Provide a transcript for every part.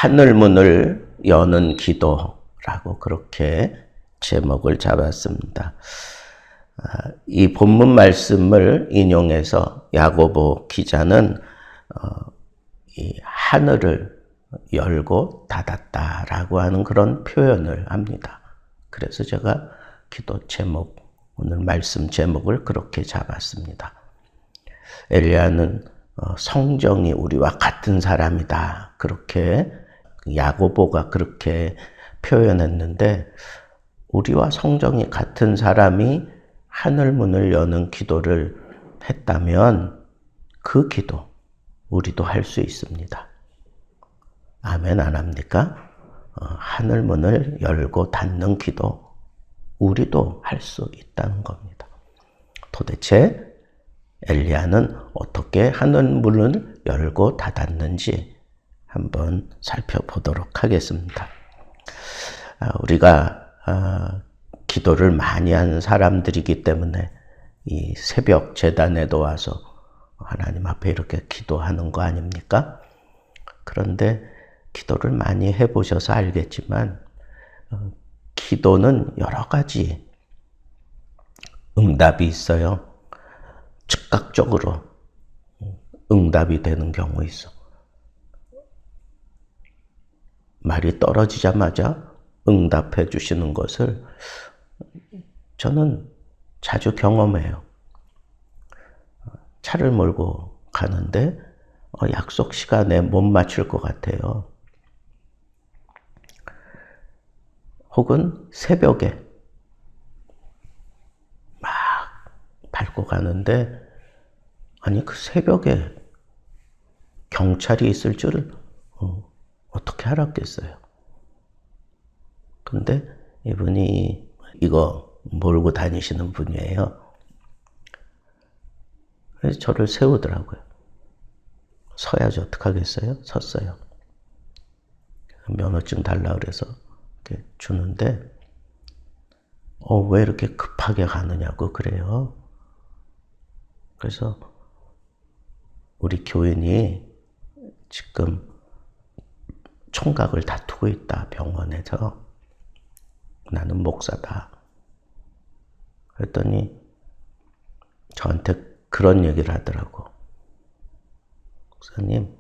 하늘문을 여는 기도라고 그렇게 제목을 잡았습니다. 이 본문 말씀을 인용해서 야고보 기자는 이 하늘을 열고 닫았다라고 하는 그런 표현을 합니다. 그래서 제가 기도 제목, 오늘 말씀 제목을 그렇게 잡았습니다. 엘리야는 성정이 우리와 같은 사람이다. 그렇게 야고보가 그렇게 표현했는데, 우리와 성정이 같은 사람이 하늘문을 여는 기도를 했다면 그 기도 우리도 할 수 있습니다. 아멘 안 합니까? 하늘문을 열고 닫는 기도 우리도 할 수 있다는 겁니다. 도대체 엘리야는 어떻게 하늘문을 열고 닫았는지 한번 살펴보도록 하겠습니다. 우리가 기도를 많이 하는 사람들이기 때문에 이 새벽 제단에도 와서 하나님 앞에 이렇게 기도하는 거 아닙니까? 그런데 기도를 많이 해보셔서 알겠지만 기도는 여러 가지 응답이 있어요. 즉각적으로 응답이 되는 경우 있어. 말이 떨어지자마자 응답해 주시는 것을 저는 자주 경험해요. 차를 몰고 가는데 약속 시간에 못 맞출 것 같아요. 혹은 새벽에 막 밟고 가는데, 아니 그 새벽에 경찰이 있을 줄을 어떻게 알았겠어요. 근데 이분이 이거 몰고 다니시는 분이에요. 그래서 저를 세우더라고요. 서야지 어떡하겠어요? 섰어요. 면허증 달라 그래서 이렇게 주는데 왜 이렇게 급하게 가느냐고 그래요. 그래서 우리 교인이 지금 총각을 다투고 있다, 병원에서. 나는 목사다. 그랬더니 저한테 그런 얘기를 하더라고. 목사님,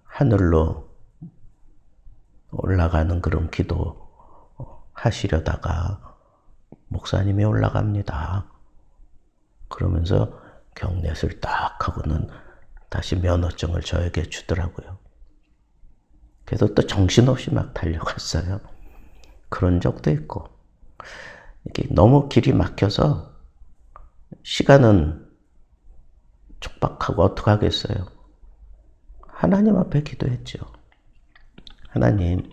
하늘로 올라가는 그런 기도 하시려다가 목사님이 올라갑니다. 그러면서 경넷을 딱 하고는 다시 면허증을 저에게 주더라고요. 그래서 또 정신없이 막 달려갔어요. 그런 적도 있고, 이게 너무 길이 막혀서 시간은 촉박하고 어떡하겠어요. 하나님 앞에 기도했죠. 하나님,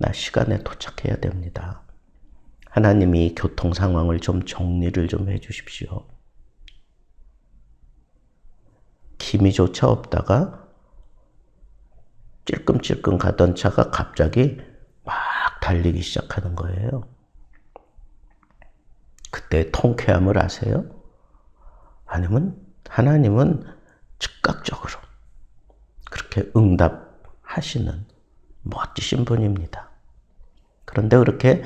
나 시간에 도착해야 됩니다. 하나님이 교통 상황을 좀 정리를 좀 해주십시오. 기미조차 없다가 찔끔찔끔 가던 차가 갑자기 막 달리기 시작하는 거예요. 그때 통쾌함을 아세요? 아니면 하나님은 즉각적으로 그렇게 응답하시는 멋지신 분입니다. 그런데 그렇게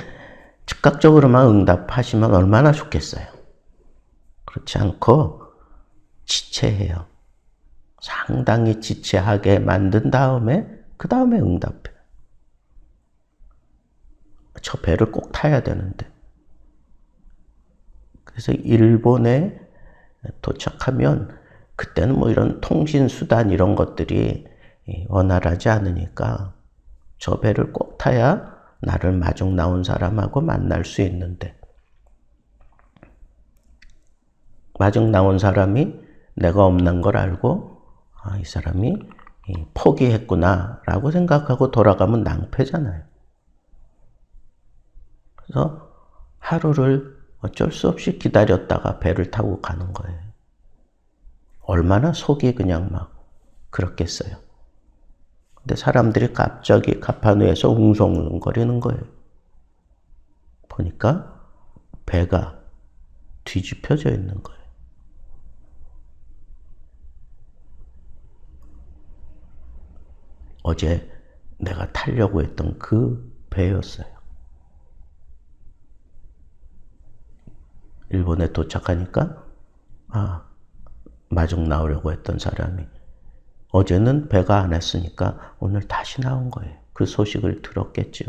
즉각적으로만 응답하시면 얼마나 좋겠어요. 그렇지 않고 지체해요. 상당히 지체하게 만든 다음에 그 다음에 응답해. 저 배를 꼭 타야 되는데. 그래서 일본에 도착하면 그때는 뭐 이런 통신수단 이런 것들이 원활하지 않으니까 저 배를 꼭 타야 나를 마중 나온 사람하고 만날 수 있는데, 마중 나온 사람이 내가 없는 걸 알고 이 사람이 포기했구나 라고 생각하고 돌아가면 낭패잖아요. 그래서 하루를 어쩔 수 없이 기다렸다가 배를 타고 가는 거예요. 얼마나 속이 그냥 막 그렇겠어요. 근데 사람들이 갑자기 가판위에서 웅성웅성거리는 거예요. 보니까 배가 뒤집혀져 있는 거예요. 어제 내가 타려고 했던 그 배였어요. 일본에 도착하니까 마중 나오려고 했던 사람이 어제는 배가 안 했으니까 오늘 다시 나온 거예요. 그 소식을 들었겠죠.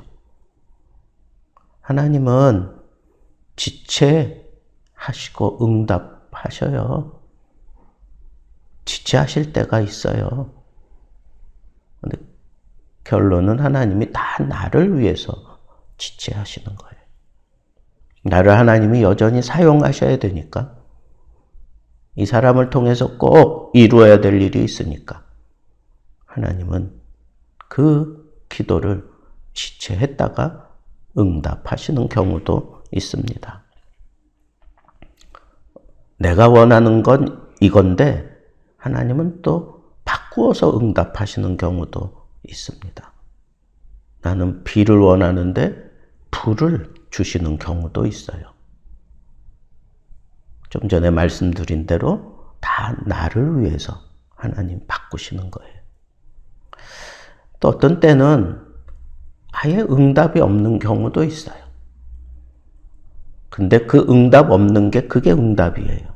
하나님은 지체하시고 응답하셔요. 지체하실 때가 있어요. 근데 결론은 하나님이 다 나를 위해서 지체하시는 거예요. 나를 하나님이 여전히 사용하셔야 되니까, 이 사람을 통해서 꼭 이루어야 될 일이 있으니까 하나님은 그 기도를 지체했다가 응답하시는 경우도 있습니다. 내가 원하는 건 이건데 하나님은 또 바꾸어서 응답하시는 경우도 있습니다. 나는 비를 원하는데 불을 주시는 경우도 있어요. 좀 전에 말씀드린 대로 다 나를 위해서 하나님 바꾸시는 거예요. 또 어떤 때는 아예 응답이 없는 경우도 있어요. 근데 그 응답 없는 게 그게 응답이에요.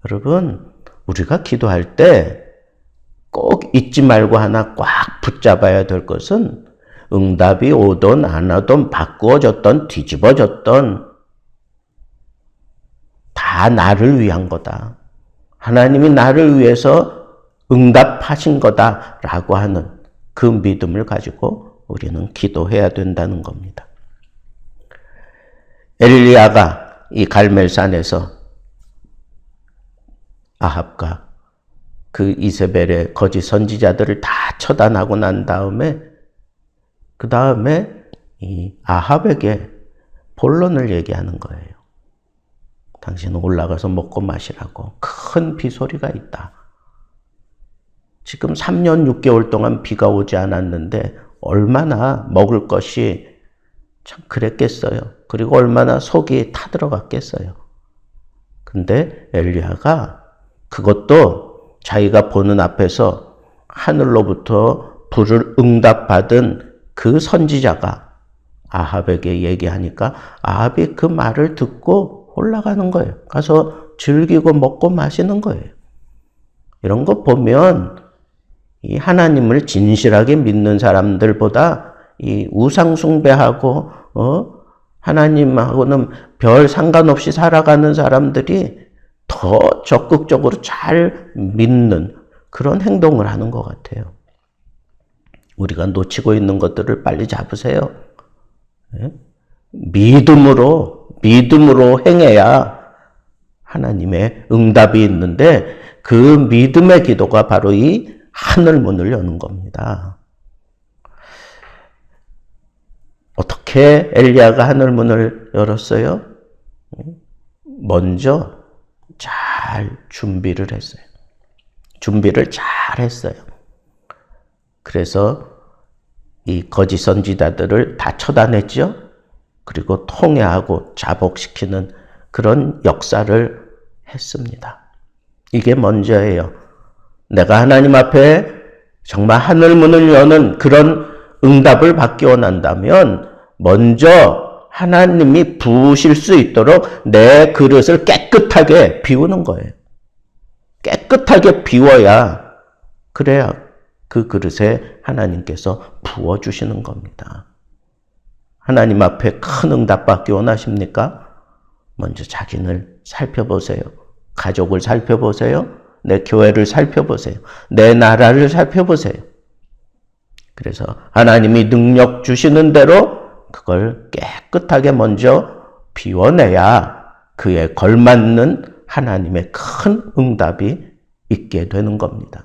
여러분, 우리가 기도할 때 꼭 잊지 말고 하나 꽉 붙잡아야 될 것은 응답이 오든 안 오든 바꾸어졌든 뒤집어졌든 다 나를 위한 거다. 하나님이 나를 위해서 응답하신 거다라고 하는 그 믿음을 가지고 우리는 기도해야 된다는 겁니다. 엘리야가 이 갈멜산에서 아합과 그 이세벨의 거짓 선지자들을 다 처단하고 난 다음에 그 다음에 이 아합에게 본론을 얘기하는 거예요. 당신은 올라가서 먹고 마시라고. 큰 비소리가 있다. 지금 3년 6개월 동안 비가 오지 않았는데 얼마나 먹을 것이 참 그랬겠어요. 그리고 얼마나 속이 타들어갔겠어요. 근데 엘리야가 그것도 자기가 보는 앞에서 하늘로부터 불을 응답받은 그 선지자가 아합에게 얘기하니까 아합이 그 말을 듣고 올라가는 거예요. 가서 즐기고 먹고 마시는 거예요. 이런 거 보면 이 하나님을 진실하게 믿는 사람들보다 이 우상숭배하고 하나님하고는 별 상관없이 살아가는 사람들이 더 적극적으로 잘 믿는 그런 행동을 하는 것 같아요. 우리가 놓치고 있는 것들을 빨리 잡으세요. 믿음으로 행해야 하나님의 응답이 있는데 그 믿음의 기도가 바로 이 하늘 문을 여는 겁니다. 어떻게 엘리야가 하늘 문을 열었어요? 먼저 잘 준비를 했어요. 준비를 잘 했어요. 그래서 이 거짓 선지자들을 다 처단했죠. 그리고 통회하고 자복시키는 그런 역사를 했습니다. 이게 먼저예요. 내가 하나님 앞에 정말 하늘문을 여는 그런 응답을 받기 원한다면 먼저 하나님이 부으실 수 있도록 내 그릇을 깨끗하게 비우는 거예요. 깨끗하게 비워야 그래야 그 그릇에 하나님께서 부어주시는 겁니다. 하나님 앞에 큰 응답 받기 원하십니까? 먼저 자신을 살펴보세요. 가족을 살펴보세요. 내 교회를 살펴보세요. 내 나라를 살펴보세요. 그래서 하나님이 능력 주시는 대로 그걸 깨끗하게 먼저 비워내야 그에 걸맞는 하나님의 큰 응답이 있게 되는 겁니다.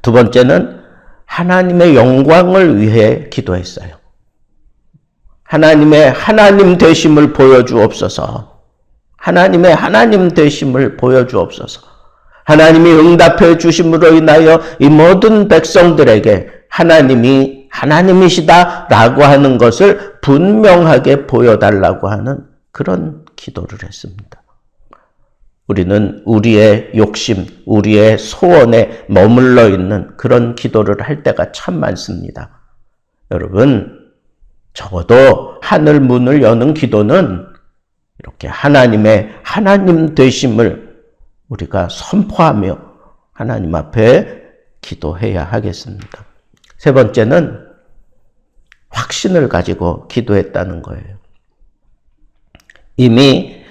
두 번째는 하나님의 영광을 위해 기도했어요. 하나님의 하나님 되심을 보여주옵소서. 하나님의 하나님 되심을 보여주옵소서. 하나님이 응답해 주심으로 인하여 이 모든 백성들에게 하나님이 하나님이시다라고 하는 것을 분명하게 보여달라고 하는 그런 기도를 했습니다. 우리는 우리의 욕심, 우리의 소원에 머물러 있는 그런 기도를 할 때가 참 많습니다. 여러분, 적어도 하늘 문을 여는 기도는 이렇게 하나님의 하나님 되심을 우리가 선포하며 하나님 앞에 기도해야 하겠습니다. 세 번째는 확신을 가지고 기도했다는 거예요. 이미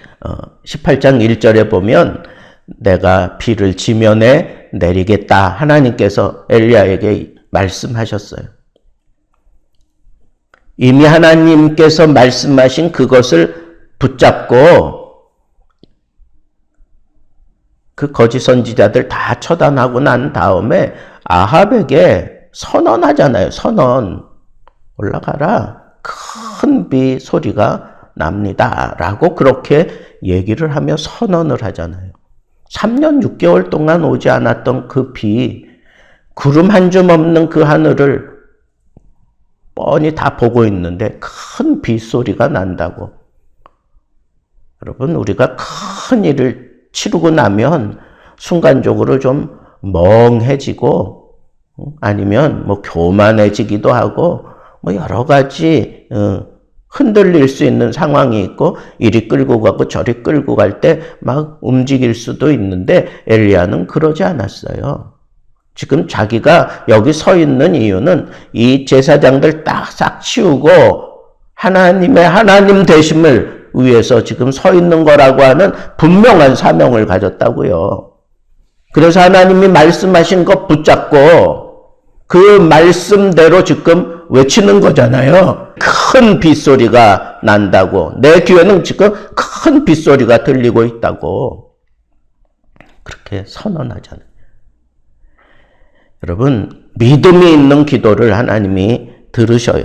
18장 1절에 보면 내가 비를 지면에 내리겠다 하나님께서 엘리야에게 말씀하셨어요. 이미 하나님께서 말씀하신 그것을 붙잡고 그 거짓 선지자들 다 처단하고 난 다음에 아합에게 선언하잖아요. 선언. 올라가라. 큰 비 소리가 납니다. 라고 그렇게 얘기를 하며 선언을 하잖아요. 3년 6개월 동안 오지 않았던 그 비, 구름 한 줌 없는 그 하늘을 뻔히 다 보고 있는데 큰 비 소리가 난다고. 여러분, 우리가 큰 일을 치르고 나면 순간적으로 좀 멍해지고 아니면 뭐 교만해지기도 하고 뭐 여러 가지 흔들릴 수 있는 상황이 있고 이리 끌고 가고 저리 끌고 갈 때 막 움직일 수도 있는데 엘리야는 그러지 않았어요. 지금 자기가 여기 서 있는 이유는 이 제사장들 딱 싹 치우고 하나님의 하나님 되심을 위해서 지금 서 있는 거라고 하는 분명한 사명을 가졌다고요. 그래서 하나님이 말씀하신 것 붙잡고 그 말씀대로 지금 외치는 거잖아요. 큰 빗소리가 난다고. 내 귀에는 지금 큰 빗소리가 들리고 있다고. 그렇게 선언하잖아요. 여러분, 믿음이 있는 기도를 하나님이 들으셔요.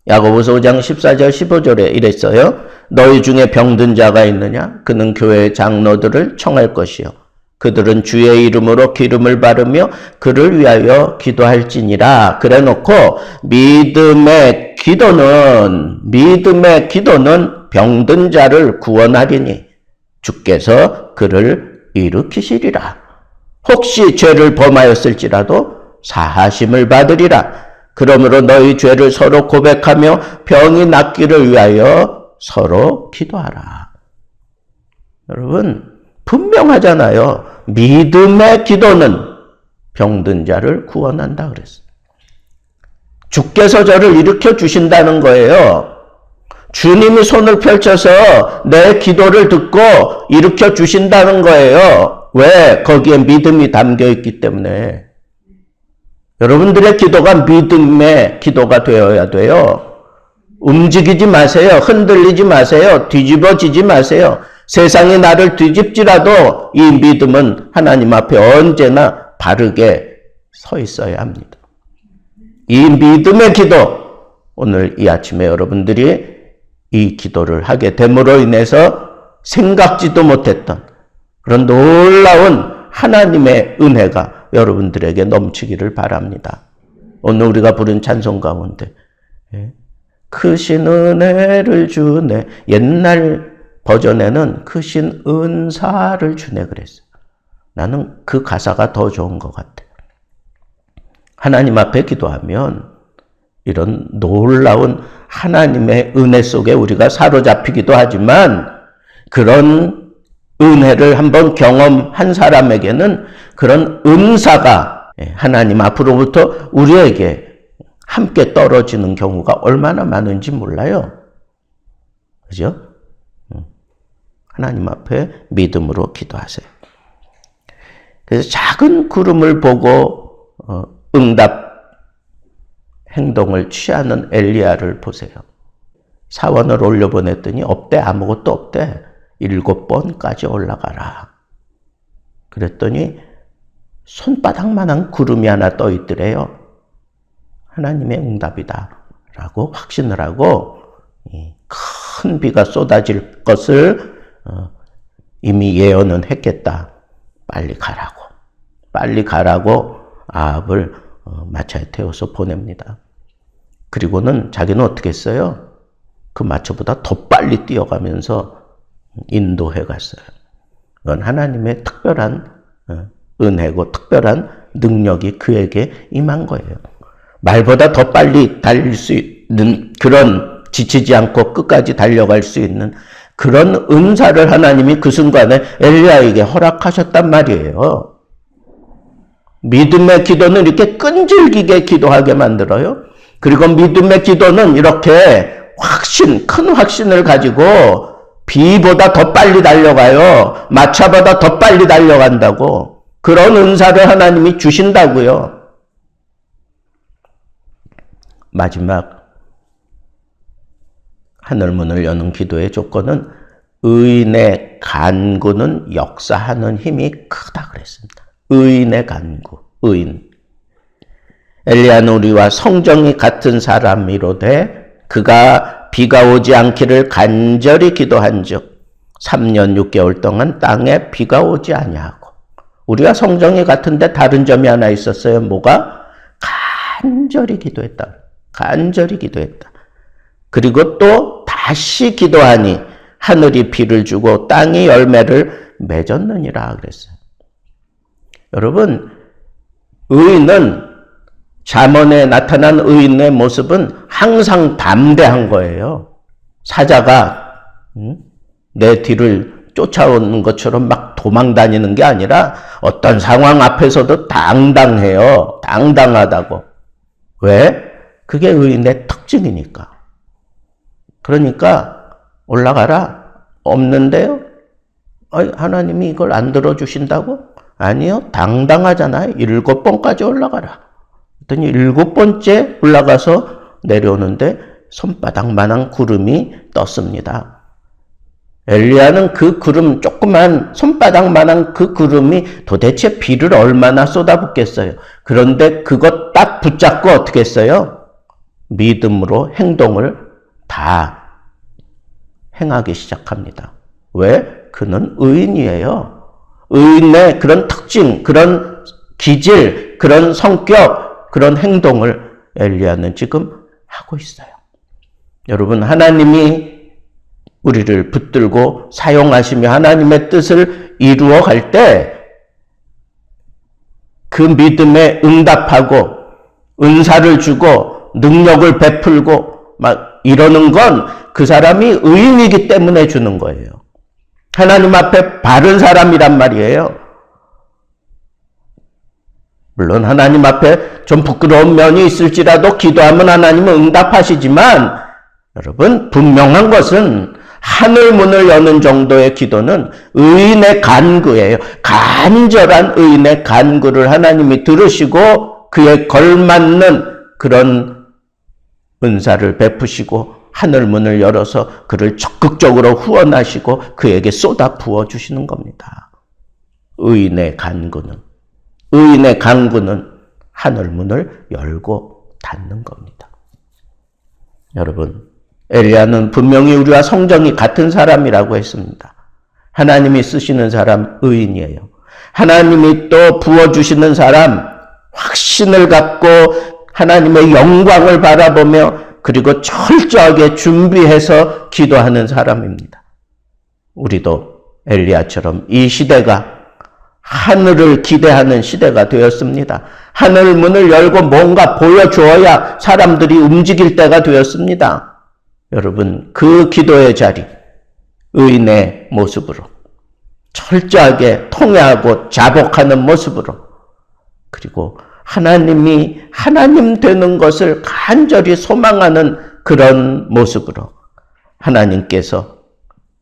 야고보서 5장 14절 15절에 이랬어요. 너희 중에 병든 자가 있느냐? 그는 교회의 장로들을 청할 것이요. 그들은 주의 이름으로 기름을 바르며 그를 위하여 기도할지니라. 그래 놓고 믿음의 기도는 병든 자를 구원하리니 주께서 그를 일으키시리라. 혹시 죄를 범하였을지라도 사하심을 받으리라. 그러므로 너희 죄를 서로 고백하며 병이 낫기를 위하여 서로 기도하라. 여러분, 분명하잖아요. 믿음의 기도는 병든 자를 구원한다 그랬어요. 주께서 저를 일으켜 주신다는 거예요. 주님이 손을 펼쳐서 내 기도를 듣고 일으켜 주신다는 거예요. 왜? 거기에 믿음이 담겨 있기 때문에. 여러분들의 기도가 믿음의 기도가 되어야 돼요. 움직이지 마세요. 흔들리지 마세요. 뒤집어지지 마세요. 세상이 나를 뒤집지라도 이 믿음은 하나님 앞에 언제나 바르게 서 있어야 합니다. 이 믿음의 기도, 오늘 이 아침에 여러분들이 이 기도를 하게 됨으로 인해서 생각지도 못했던 그런 놀라운 하나님의 은혜가 여러분들에게 넘치기를 바랍니다. 오늘 우리가 부른 찬송 가운데 크신 은혜를 주네, 옛날 버전에는 크신 은사를 주네 그랬어요. 나는 그 가사가 더 좋은 것 같아요. 하나님 앞에 기도하면 이런 놀라운 하나님의 은혜 속에 우리가 사로잡히기도 하지만 그런 은혜를 한번 경험한 사람에게는 그런 은사가 하나님 앞으로부터 우리에게 함께 떨어지는 경우가 얼마나 많은지 몰라요. 그죠? 하나님 앞에 믿음으로 기도하세요. 그래서 작은 구름을 보고 응답 행동을 취하는 엘리야를 보세요. 사원을 올려보냈더니 없대, 아무것도 없대. 7번까지 올라가라. 그랬더니 손바닥만한 구름이 하나 떠 있더래요. 하나님의 응답이다 라고 확신을 하고 큰 비가 쏟아질 것을 이미 예언은 했겠다. 빨리 가라고 아합을 마차에 태워서 보냅니다. 그리고는 자기는 어떻게 했어요? 그 마차보다 더 빨리 뛰어가면서 인도해 갔어요. 그건 하나님의 특별한 은혜고 특별한 능력이 그에게 임한 거예요. 말보다 더 빨리 달릴 수 있는 그런 지치지 않고 끝까지 달려갈 수 있는 그런 은사를 하나님이 그 순간에 엘리야에게 허락하셨단 말이에요. 믿음의 기도는 이렇게 끈질기게 기도하게 만들어요. 그리고 믿음의 기도는 이렇게 큰 확신을 가지고 비보다 더 빨리 달려가요. 마차보다 더 빨리 달려간다고. 그런 은사를 하나님이 주신다고요. 마지막 하늘문을 여는 기도의 조건은 의인의 간구는 역사하는 힘이 크다 그랬습니다. 의인의 간구, 의인. 엘리야는 우리와 성정이 같은 사람이로되 그가 비가 오지 않기를 간절히 기도한즉 3년 6개월 동안 땅에 비가 오지 아니하고. 우리가 성정이 같은데 다른 점이 하나 있었어요. 뭐가? 간절히 기도했다. 간절히 기도했다. 그리고 또 다시 기도하니 하늘이 비를 주고 땅이 열매를 맺었느니라 그랬어요. 여러분, 의인은 잠언에 나타난 의인의 모습은 항상 담대한 거예요. 사자가 내 뒤를 쫓아오는 것처럼 막 도망 다니는 게 아니라 어떤 상황 앞에서도 당당해요. 당당하다고. 왜? 그게 의인의 특징이니까. 그러니까 올라가라. 없는데요? 하나님이 이걸 안 들어주신다고? 아니요. 당당하잖아요. 7번까지 올라가라. 그랬더니 7번째 올라가서 내려오는데 손바닥만한 구름이 떴습니다. 엘리야는 그 구름, 조그만 손바닥만한 그 구름이 도대체 비를 얼마나 쏟아붓겠어요. 그런데 그것 딱 붙잡고 어떻게 했어요? 믿음으로 행동을 다 행하기 시작합니다. 왜? 그는 의인이에요. 의인의 그런 특징, 그런 기질, 그런 성격, 그런 행동을 엘리야는 지금 하고 있어요. 여러분, 하나님이 우리를 붙들고 사용하시며 하나님의 뜻을 이루어 갈 때 그 믿음에 응답하고 은사를 주고 능력을 베풀고 막 이러는 건 그 사람이 의인이기 때문에 주는 거예요. 하나님 앞에 바른 사람이란 말이에요. 물론 하나님 앞에 좀 부끄러운 면이 있을지라도 기도하면 하나님은 응답하시지만 여러분, 분명한 것은 하늘 문을 여는 정도의 기도는 의인의 간구예요. 간절한 의인의 간구를 하나님이 들으시고 그에 걸맞는 그런 은사를 베푸시고 하늘 문을 열어서 그를 적극적으로 후원하시고 그에게 쏟아 부어주시는 겁니다. 의인의 간구는 하늘 문을 열고 닫는 겁니다. 여러분, 엘리야는 분명히 우리와 성정이 같은 사람이라고 했습니다. 하나님이 쓰시는 사람 의인이에요. 하나님이 또 부어주시는 사람, 확신을 갖고 하나님의 영광을 바라보며 그리고 철저하게 준비해서 기도하는 사람입니다. 우리도 엘리야처럼 이 시대가 하늘을 기대하는 시대가 되었습니다. 하늘 문을 열고 뭔가 보여주어야 사람들이 움직일 때가 되었습니다. 여러분, 그 기도의 자리, 의인의 모습으로 철저하게 통회하고 자복하는 모습으로 그리고 하나님이 하나님 되는 것을 간절히 소망하는 그런 모습으로 하나님께서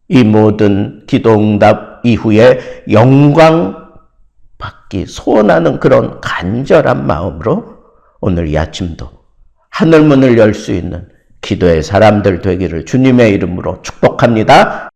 이 모든 기도응답 이후에 영광 받기 소원하는 그런 간절한 마음으로 오늘 이 아침도 하늘문을 열 수 있는 기도의 사람들 되기를 주님의 이름으로 축복합니다.